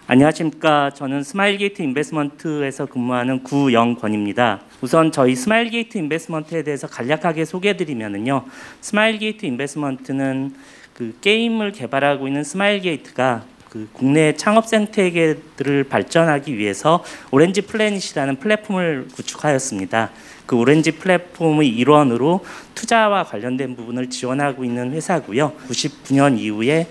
안녕하십니까. 저는 스마일게이트 인베스트먼트에서 근무하는 구영권입니다. 우선 저희 스마일게이트 인베스트먼트에 대해서 간략하게 소개해드리면요. 스마일게이트 인베스트먼트는 그 게임을 개발하고 있는 스마일게이트가 그 국내 창업 생태계들을 발전하기 위해서 오렌지 플래닛이라는 플랫폼을 구축하였습니다. 그 오렌지 플랫폼의 일원으로 투자와 관련된 부분을 지원하고 있는 회사고요. 99년 이후에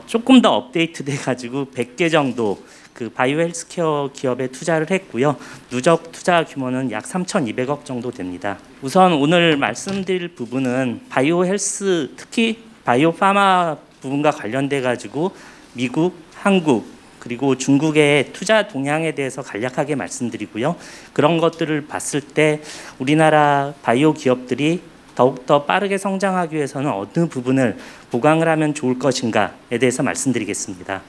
조금 더 업데이트돼 가지고 100개 정도 그 바이오 헬스케어 기업에 투자를 했고요. 누적 투자 규모는 약 3,200억 정도 됩니다. 우선 오늘 말씀드릴 부분은 바이오 헬스, 특히 바이오 파마 부분과 관련돼 가지고 미국, 한국 그리고 중국의 투자 동향에 대해서 간략하게 말씀드리고요. 그런 것들을 봤을 때 우리나라 바이오 기업들이 더욱더 빠르게 성장하기 위해서는 어느 부분을 보강을 하면 좋을 것인가에 대해서 말씀드리겠습니다.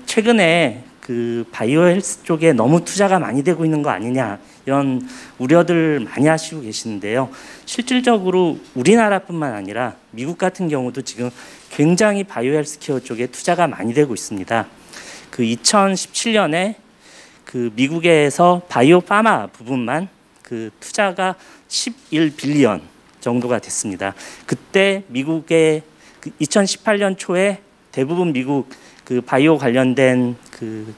최근에 그 바이오 헬스 쪽에 너무 투자가 많이 되고 있는 거 아니냐 이런 우려들 많이 하시고 계시는데요. 실질적으로 우리나라뿐만 아니라 미국 같은 경우도 지금 굉장히 바이오 헬스케어 쪽에 투자가 많이 되고 있습니다. 그 2017년에 그 미국에서 바이오 파마 부분만 그 투자가 11빌리언 정도가 됐습니다. 그때 미국의 그 2018년 초에 대부분 미국 그 바이오 관련된 그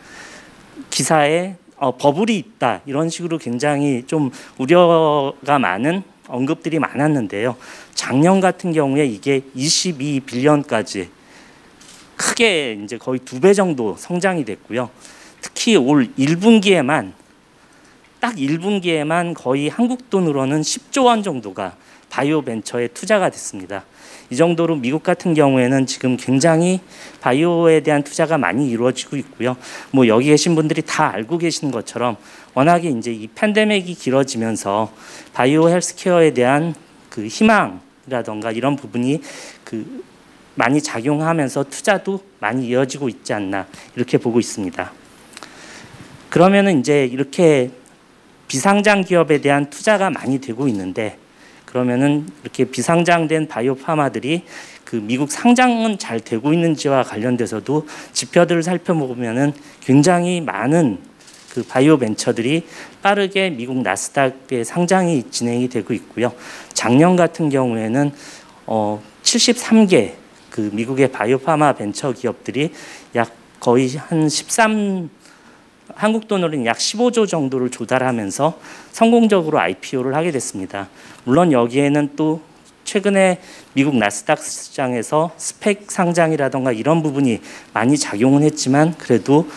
기사에 버블이 있다 이런 식으로 굉장히 좀 우려가 많은 언급들이 많았는데요. 작년 같은 경우에 이게 22빌리언까지 크게 이제 거의 2배 정도 성장이 됐고요. 특히 올 1분기에만 딱 1분기에만 거의 한국 돈으로는 10조 원 정도가 바이오 벤처에 투자가 됐습니다. 이 정도로 미국 같은 경우에는 지금 굉장히 바이오에 대한 투자가 많이 이루어지고 있고요. 뭐 여기 계신 분들이 다 알고 계시는 것처럼 워낙에 이제 이 팬데믹이 길어지면서 바이오 헬스케어에 대한 그 희망이라던가 이런 부분이 그 많이 작용하면서 투자도 많이 이어지고 있지 않나 이렇게 보고 있습니다. 그러면은 이제 이렇게 비상장 기업에 대한 투자가 많이 되고 있는데 그러면은 이렇게 비상장된 바이오 파마들이 그 미국 상장은 잘 되고 있는지와 관련돼서도 지표들을 살펴보면은 굉장히 많은 그 바이오 벤처들이 빠르게 미국 나스닥에 상장이 진행이 되고 있고요. 작년 같은 경우에는 73개 그 미국의 바이오 파마 벤처 기업들이 약 거의 한 한국 돈으로는 약 15조 정도를 조달하면서 성공적으로 IPO를 하게 됐습니다. 물론 여기에는 또 최근에 미국 나스닥 시장에서 스펙 상장이라던가 이런 부분이 많이 작용은 했지만 그래도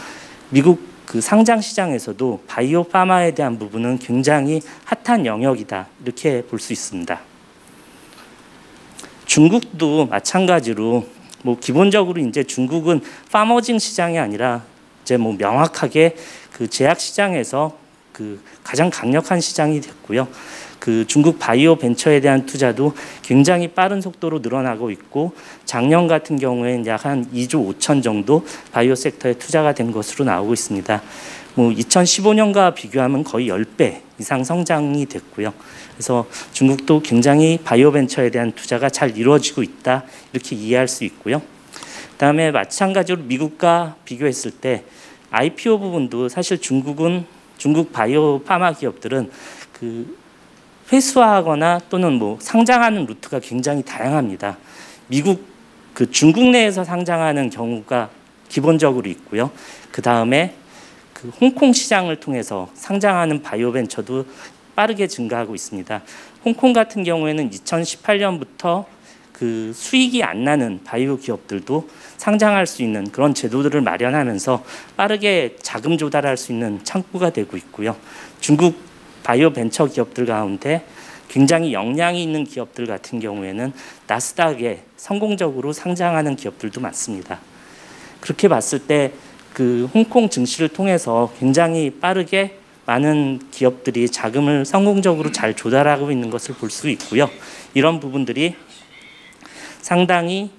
미국 그 상장 시장에서도 바이오 파마에 대한 부분은 굉장히 핫한 영역이다 이렇게 볼 수 있습니다. 중국도 마찬가지로 뭐 기본적으로 이제 중국은 파머징 시장이 아니라 이제 뭐 명확하게 그 제약 시장에서 그 가장 강력한 시장이 됐고요. 그 중국 바이오 벤처에 대한 투자도 굉장히 빠른 속도로 늘어나고 있고 작년 같은 경우에는 약 한 2조 5천 정도 바이오 섹터에 투자가 된 것으로 나오고 있습니다. 뭐 2015년과 비교하면 거의 10배 이상 성장이 됐고요. 그래서 중국도 굉장히 바이오 벤처에 대한 투자가 잘 이루어지고 있다 이렇게 이해할 수 있고요. 그다음에 마찬가지로 미국과 비교했을 때 IPO 부분도 사실 중국 바이오 파마 기업들은 그 회수하거나 또는 뭐 상장하는 루트가 굉장히 다양합니다. 미국 그 중국 내에서 상장하는 경우가 기본적으로 있고요. 그 다음에 그 홍콩 시장을 통해서 상장하는 바이오 벤처도 빠르게 증가하고 있습니다. 홍콩 같은 경우에는 2018년부터 그 수익이 안 나는 바이오 기업들도 상장할 수 있는 그런 제도들을 마련하면서 빠르게 자금 조달할 수 있는 창구가 되고 있고요. 중국 바이오 벤처 기업들 가운데 굉장히 역량이 있는 기업들 같은 경우에는 나스닥에 성공적으로 상장하는 기업들도 많습니다. 그렇게 봤을 때 그 홍콩 증시를 통해서 굉장히 빠르게 많은 기업들이 자금을 성공적으로 잘 조달하고 있는 것을 볼 수 있고요. 이런 부분들이 상당히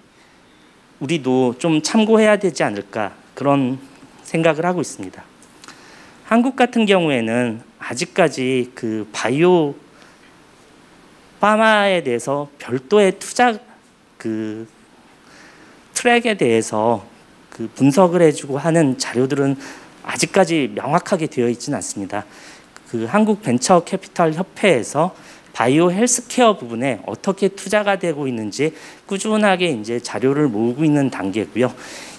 우리도 좀 참고해야 되지 않을까 그런 생각을 하고 있습니다. 한국 같은 경우에는 아직까지 그 바이오 파마에 대해서 별도의 투자 트랙에 대해서 분석을 해주고 하는 자료들은 아직까지 명확하게 되어 있지는 않습니다. 한국 벤처 캐피털 협회에서 바이오 헬스케어 부분에 어떻게 투자가 되고 있는지 꾸준하게 이제 자료를 모으고 있는 단계고요.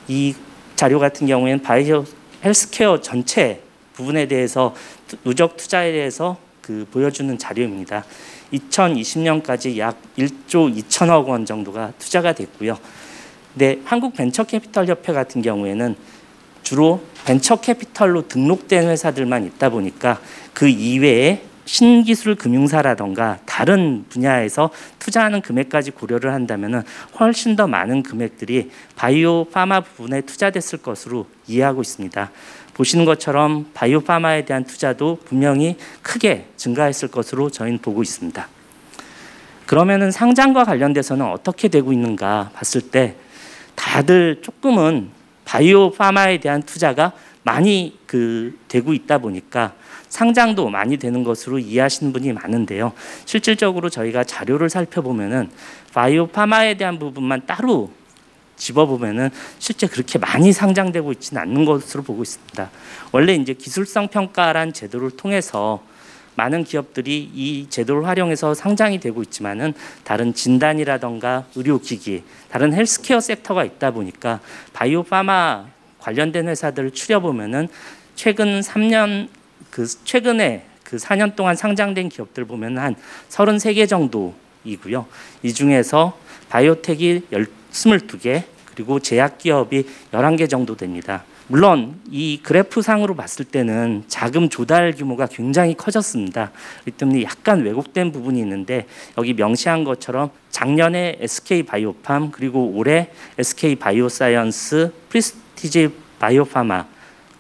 이 자료 같은 경우에는 바이오 헬스케어 전체 부분에 대해서 누적 투자에 대해서 보여주는 자료입니다. 2020년까지 약 1조 2천억 원 정도가 투자가 됐고요. 근데 한국 벤처 캐피털 협회 같은 경우에는 주로 벤처 캐피털로 등록된 회사들만 있다 보니까 그 이외에 신기술 금융사라던가 다른 분야에서 투자하는 금액까지 고려를 한다면 훨씬 더 많은 금액들이 바이오 파마 부분에 투자됐을 것으로 이해하고 있습니다. 보시는 것처럼 바이오 파마에 대한 투자도 분명히 크게 증가했을 것으로 저희는 보고 있습니다. 그러면은 상장과 관련돼서는 어떻게 되고 있는가 봤을 때 다들 조금은 바이오 파마에 대한 투자가 많이 되고 있다 보니까 상장도 많이 되는 것으로 이해하시는 분이 많은데요. 실질적으로 저희가 자료를 살펴보면은 바이오 파마에 대한 부분만 따로 집어보면은 실제 그렇게 많이 상장되고 있지는 않는 것으로 보고 있습니다. 원래 이제 기술성 평가란 제도를 통해서 많은 기업들이 이 제도를 활용해서 상장이 되고 있지만은 다른 진단이라던가 의료기기, 다른 헬스케어 섹터가 있다 보니까 바이오 파마 관련된 회사들을 추려보면은 최근에 4년 동안 상장된 기업들 보면 한 33개 정도이고요. 이 중에서 바이오텍이 22개, 그리고 제약기업이 11개 정도 됩니다. 물론 이 그래프상으로 봤을 때는 자금 조달 규모가 굉장히 커졌습니다. 그렇기 때문에 약간 왜곡된 부분이 있는데 여기 명시한 것처럼 작년에 SK바이오팜 그리고 올해 SK바이오사이언스, 프리스티지 바이오파마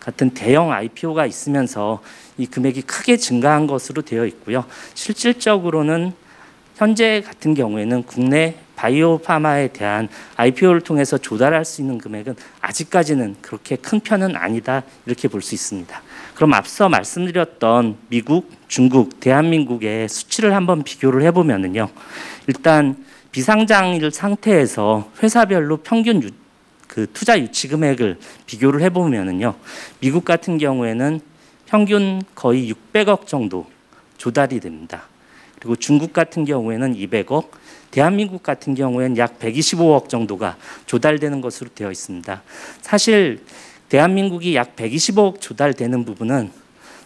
같은 대형 IPO가 있으면서 이 금액이 크게 증가한 것으로 되어 있고요. 실질적으로는 현재 같은 경우에는 국내 바이오 파마에 대한 IPO를 통해서 조달할 수 있는 금액은 아직까지는 그렇게 큰 편은 아니다 이렇게 볼 수 있습니다. 그럼 앞서 말씀드렸던 미국, 중국, 대한민국의 수치를 한번 비교를 해보면요. 일단 비상장일 상태에서 회사별로 평균 투자 유치 금액을 비교를 해보면요. 미국 같은 경우에는 평균 거의 600억 정도 조달이 됩니다. 그리고 중국 같은 경우에는 200억, 대한민국 같은 경우에는 약 125억 정도가 조달되는 것으로 되어 있습니다. 사실 대한민국이 약 125억 조달되는 부분은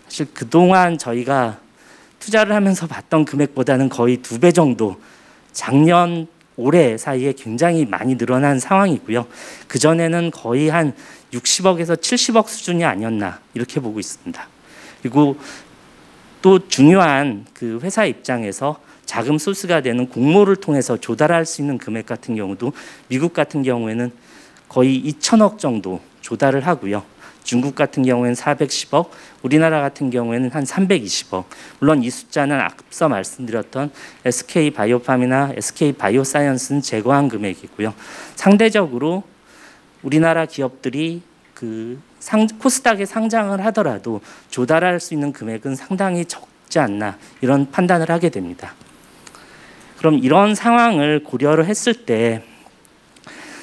사실 그동안 저희가 투자를 하면서 봤던 금액보다는 거의 2배 정도 작년 올해 사이에 굉장히 많이 늘어난 상황이고요. 그전에는 거의 한 60억에서 70억 수준이 아니었나 이렇게 보고 있습니다. 그리고 또 중요한 회사 입장에서 자금 소스가 되는 공모를 통해서 조달할 수 있는 금액 같은 경우도 미국 같은 경우에는 거의 2천억 정도 조달을 하고요. 중국 같은 경우에는 410억, 우리나라 같은 경우에는 한 320억. 물론 이 숫자는 앞서 말씀드렸던 SK바이오팜이나 SK바이오사이언스는 제거한 금액이고요. 상대적으로 우리나라 기업들이 코스닥에 상장을 하더라도 조달할 수 있는 금액은 상당히 적지 않나 이런 판단을 하게 됩니다. 그럼 이런 상황을 고려를 했을 때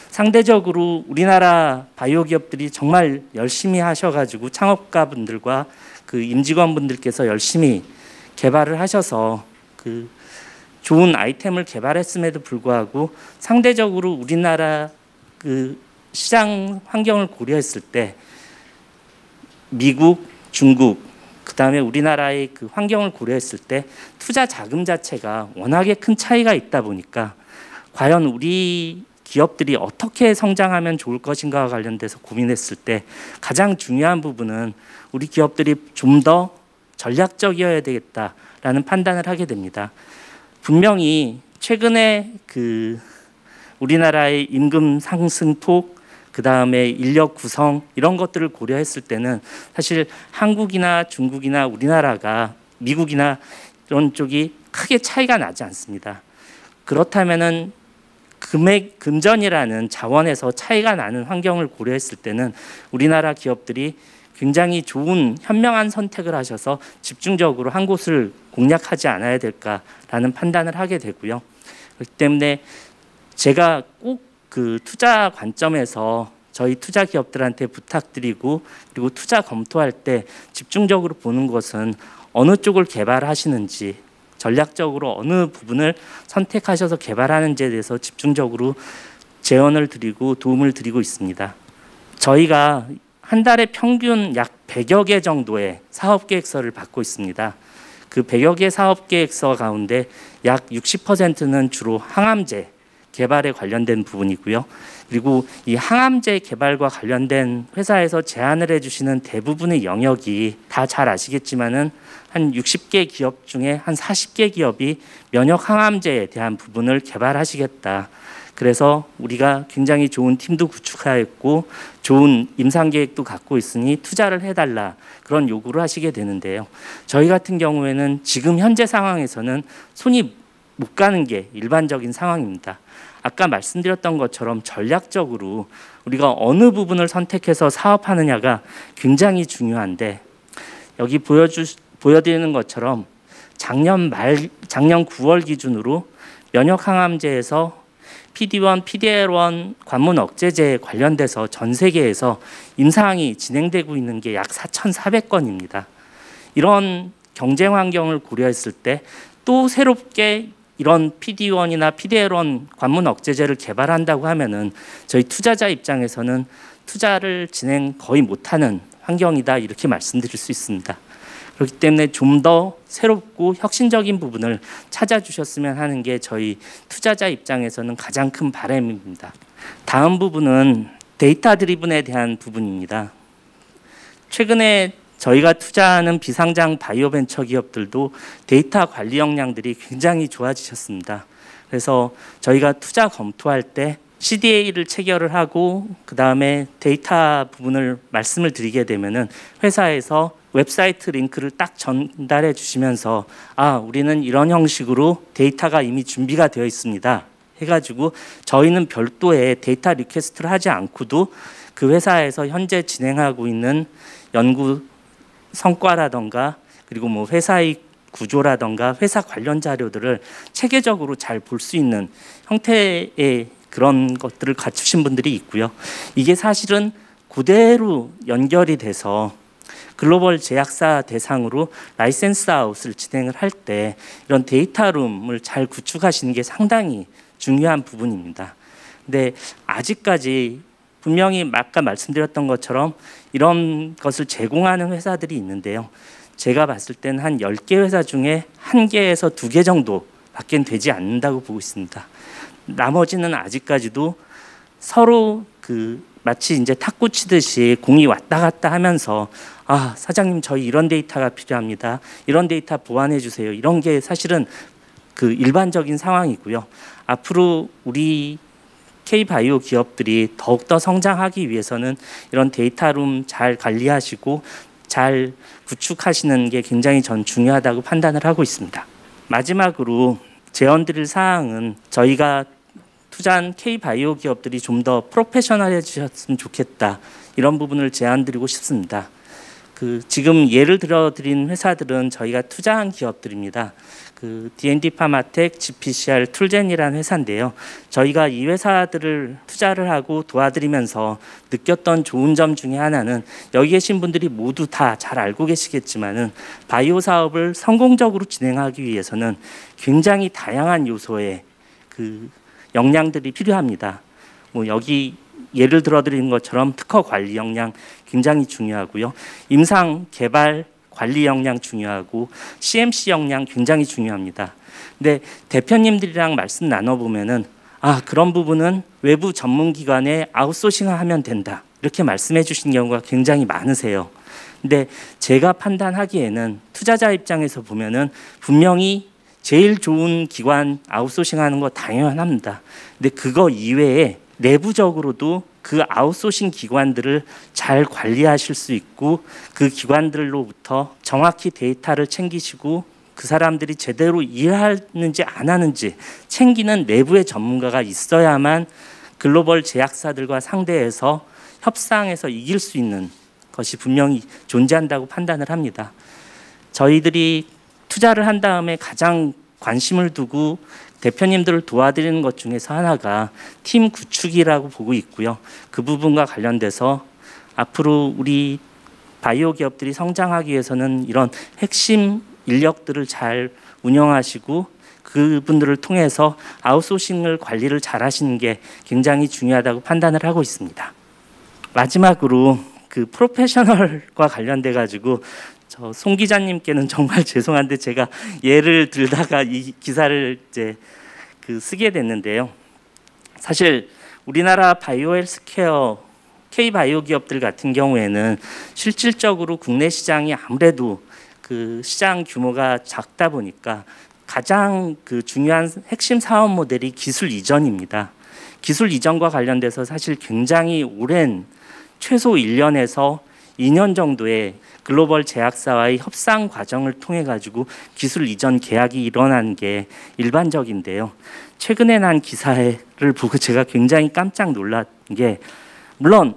상대적으로 우리나라 바이오 기업들이 정말 열심히 하셔가지고 창업가분들과 임직원분들께서 열심히 개발을 하셔서 좋은 아이템을 개발했음에도 불구하고 상대적으로 우리나라 시장 환경을 고려했을 때 미국, 중국, 그다음에 우리나라의 환경을 고려했을 때 투자 자금 자체가 워낙에 큰 차이가 있다 보니까 과연 우리 기업들이 어떻게 성장하면 좋을 것인가와 관련돼서 고민했을 때 가장 중요한 부분은 우리 기업들이 좀 더 전략적이어야 되겠다라는 판단을 하게 됩니다. 분명히 최근에 우리나라의 임금 상승폭, 그다음에 인력 구성 이런 것들을 고려했을 때는 사실 한국이나 중국이나 우리나라가 미국이나 이런 쪽이 크게 차이가 나지 않습니다. 그렇다면은 금전이라는 자원에서 차이가 나는 환경을 고려했을 때는 우리나라 기업들이 굉장히 좋은 현명한 선택을 하셔서 집중적으로 한 곳을 공략하지 않아야 될까라는 판단을 하게 되고요. 그렇기 때문에 제가 꼭 그 투자 관점에서 저희 투자 기업들한테 부탁드리고 그리고 투자 검토할 때 집중적으로 보는 것은 어느 쪽을 개발하시는지, 전략적으로 어느 부분을 선택하셔서 개발하는지에 대해서 집중적으로 제언을 드리고 도움을 드리고 있습니다. 저희가 한 달에 평균 약 100여 개 정도의 사업 계획서를 받고 있습니다. 그 100여 개 사업 계획서 가운데 약 60%는 주로 항암제 개발에 관련된 부분이고요. 그리고 이 항암제 개발과 관련된 회사에서 제안을 해주시는 대부분의 영역이 다 잘 아시겠지만은 한 60개 기업 중에 한 40개 기업이 면역 항암제에 대한 부분을 개발하시겠다. 그래서 우리가 굉장히 좋은 팀도 구축하였고 좋은 임상 계획도 갖고 있으니 투자를 해달라 그런 요구를 하시게 되는데요. 저희 같은 경우에는 지금 현재 상황에서는 손이 못 가는 게 일반적인 상황입니다. 아까 말씀드렸던 것처럼 전략적으로 우리가 어느 부분을 선택해서 사업하느냐가 굉장히 중요한데 여기 보여드리는 것처럼 작년 9월 기준으로 면역 항암제에서 PD-1, PD-L1 관문 억제제에 관련돼서 전 세계에서 임상이 진행되고 있는 게 약 4,400건입니다. 이런 경쟁 환경을 고려했을 때 또 새롭게 이런 PD-1이나 PD-L1 관문 억제제를 개발한다고 하면은 저희 투자자 입장에서는 투자를 진행 거의 못하는 환경이다 이렇게 말씀드릴 수 있습니다. 그렇기 때문에 좀 더 새롭고 혁신적인 부분을 찾아주셨으면 하는 게 저희 투자자 입장에서는 가장 큰 바람입니다. 다음 부분은 데이터 드리븐에 대한 부분입니다. 최근에 저희가 투자하는 비상장 바이오 벤처 기업들도 데이터 관리 역량들이 굉장히 좋아지셨습니다. 그래서 저희가 투자 검토할 때 CDA를 체결을 하고 그 다음에 데이터 부분을 말씀을 드리게 되면은 회사에서 웹사이트 링크를 딱 전달해 주시면서 우리는 이런 형식으로 데이터가 이미 준비가 되어 있습니다. 해가지고 저희는 별도의 데이터 리퀘스트를 하지 않고도 그 회사에서 현재 진행하고 있는 연구 성과라던가 그리고 뭐 회사의 구조라던가 회사 관련 자료들을 체계적으로 잘 볼 수 있는 형태의 그런 것들을 갖추신 분들이 있고요. 이게 사실은 그대로 연결이 돼서 글로벌 제약사 대상으로 라이센스 아웃을 진행을 할 때 이런 데이터룸을 잘 구축하시는 게 상당히 중요한 부분입니다. 근데 아직까지 분명히 아까 말씀드렸던 것처럼 이런 것을 제공하는 회사들이 있는데요. 제가 봤을 때는 한 10개 회사 중에 1개에서 2개 정도밖에 되지 않는다고 보고 있습니다. 나머지는 아직까지도 서로 마치 이제 탁구 치듯이 공이 왔다 갔다 하면서 사장님 저희 이런 데이터가 필요합니다. 이런 데이터 보완해 주세요. 이런 게 사실은 일반적인 상황이고요. 앞으로 우리 K바이오 기업들이 더욱더 성장하기 위해서는 이런 데이터룸 잘 관리하시고 잘 구축하시는 게 굉장히 전 중요하다고 판단을 하고 있습니다. 마지막으로 제언드릴 사항은 저희가 투자한 K바이오 기업들이 좀 더 프로페셔널해지셨으면 좋겠다. 이런 부분을 제안드리고 싶습니다. 지금 예를 들어드린 회사들은 저희가 투자한 기업들입니다. D&D 파마텍, GPCR, 툴젠이라는 회사인데요. 저희가 이 회사들을 투자를 하고 도와드리면서 느꼈던 좋은 점 중에 하나는 여기 계신 분들이 모두 다 잘 알고 계시겠지만은 바이오 사업을 성공적으로 진행하기 위해서는 굉장히 다양한 요소의 역량들이 필요합니다. 여기 예를 들어드리는 것처럼 특허 관리 역량 굉장히 중요하고요. 임상 개발 관리 역량 중요하고 CMC 역량 굉장히 중요합니다. 근데 대표님들이랑 말씀 나눠보면은 그런 부분은 외부 전문기관에 아웃소싱하면 된다. 이렇게 말씀해 주신 경우가 굉장히 많으세요. 근데 제가 판단하기에는 투자자 입장에서 보면은 분명히 제일 좋은 기관 아웃소싱하는 거 당연합니다. 근데 그거 이외에 내부적으로도 그 아웃소싱 기관들을 잘 관리하실 수 있고 그 기관들로부터 정확히 데이터를 챙기시고 그 사람들이 제대로 일하는지 안 하는지 챙기는 내부의 전문가가 있어야만 글로벌 제약사들과 상대해서 협상에서 이길 수 있는 것이 분명히 존재한다고 판단을 합니다. 저희들이 투자를 한 다음에 가장 관심을 두고 대표님들을 도와드리는 것 중에서 하나가 팀 구축이라고 보고 있고요. 그 부분과 관련돼서 앞으로 우리 바이오 기업들이 성장하기 위해서는 이런 핵심 인력들을 잘 운영하시고 그분들을 통해서 아웃소싱을 관리를 잘 하시는 게 굉장히 중요하다고 판단을 하고 있습니다. 마지막으로 그 프로페셔널과 관련돼 가지고 저 송 기자님께는 정말 죄송한데 제가 예를 들다가 이 기사를 이제 쓰게 됐는데요. 사실 우리나라 바이오 헬스케어 K바이오 기업들 같은 경우에는 실질적으로 국내 시장이 아무래도 그 시장 규모가 작다 보니까 가장 중요한 핵심 사업 모델이 기술 이전입니다. 기술 이전과 관련돼서 사실 굉장히 오랜 최소 1년에서 2년 정도의 글로벌 제약사와의 협상 과정을 통해 가지고 기술 이전 계약이 일어나는 게 일반적인데요. 최근에 난 기사를 보고 제가 굉장히 깜짝 놀란 게 물론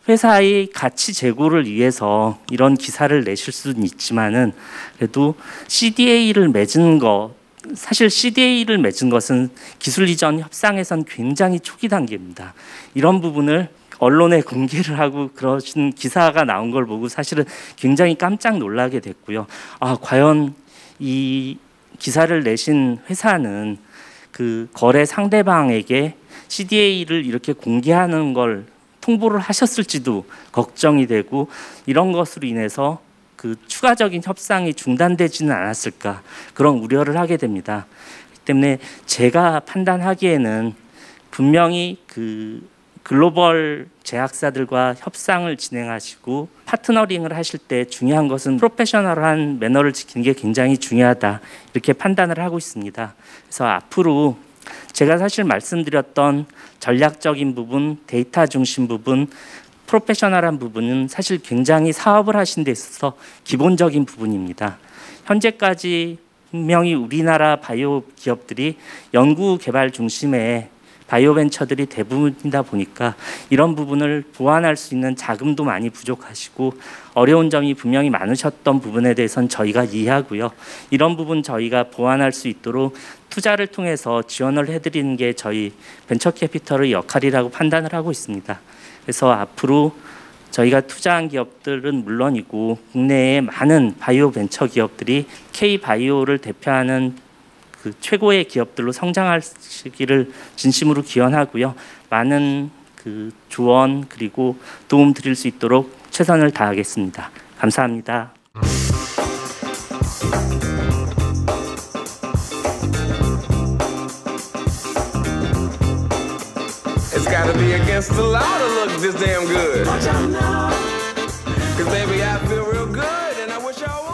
회사의 가치 제고를 위해서 이런 기사를 내실 수는 있지만은 그래도 CDA를 맺은 거 사실 CDA를 맺은 것은 기술 이전 협상에선 굉장히 초기 단계입니다. 이런 부분을 언론에 공개를 하고 그러신 기사가 나온 걸 보고 사실은 굉장히 깜짝 놀라게 됐고요. 아, 과연 이 기사를 내신 회사는 그 거래 상대방에게 CDA를 이렇게 공개하는 걸 통보를 하셨을지도 걱정이 되고 이런 것으로 인해서 그 추가적인 협상이 중단되지는 않았을까 그런 우려를 하게 됩니다. 그렇기 때문에 제가 판단하기에는 분명히 그 글로벌 제약사들과 협상을 진행하시고 파트너링을 하실 때 중요한 것은 프로페셔널한 매너를 지키는 게 굉장히 중요하다 이렇게 판단을 하고 있습니다. 그래서 앞으로 제가 사실 말씀드렸던 전략적인 부분, 데이터 중심 부분, 프로페셔널한 부분은 사실 굉장히 사업을 하신 데 있어서 기본적인 부분입니다. 현재까지 분명히 우리나라 바이오 기업들이 연구 개발 중심의 바이오 벤처들이 대부분이다 보니까 이런 부분을 보완할 수 있는 자금도 많이 부족하시고 어려운 점이 분명히 많으셨던 부분에 대해서는 저희가 이해하고요. 이런 부분 저희가 보완할 수 있도록 투자를 통해서 지원을 해드리는 게 저희 벤처 캐피털의 역할이라고 판단을 하고 있습니다. 그래서 앞으로 저희가 투자한 기업들은 물론이고 국내의 많은 바이오 벤처 기업들이 K바이오를 대표하는 그 최고의 기업들로 성장하시기를 진심으로 기원하고요. 많은 그 조언 그리고 도움 드릴 수 있도록 최선을 다하겠습니다. 감사합니다. It's gotta be against the law to look this damn good. 'Cause baby, I feel real good and I wish I was.